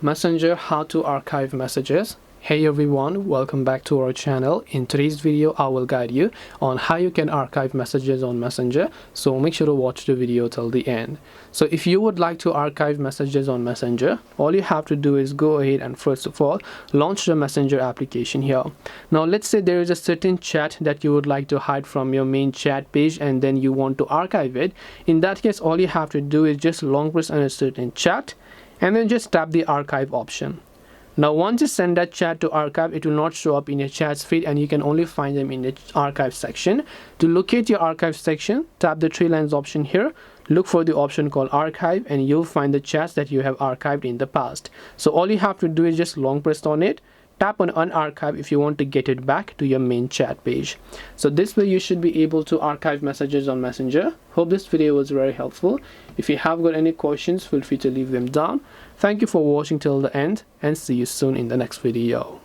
Messenger, how to archive messages. Hey everyone, welcome back to our channel. In today's video I will guide you on how you can archive messages on Messenger, so make sure to watch the video till the end. So if you would like to archive messages on Messenger, all you have to do is go ahead and first of all launch the Messenger application here. Now let's say there is a certain chat that you would like to hide from your main chat page and then you want to archive it. In that case, all you have to do is just long press on a certain chat and then just tap the archive option. Now once you send that chat to archive, it will not show up in your chats feed and you can only find them in the archive section. To locate your archive section, tap the three lines option here, look for the option called archive, and you'll find the chats that you have archived in the past. So all you have to do is just long press on it, tap on unarchive if you want to get it back to your main chat page. So this way you should be able to archive messages on Messenger. Hope this video was very helpful. If you have got any questions, feel free to leave them down. Thank you for watching till the end and see you soon in the next video.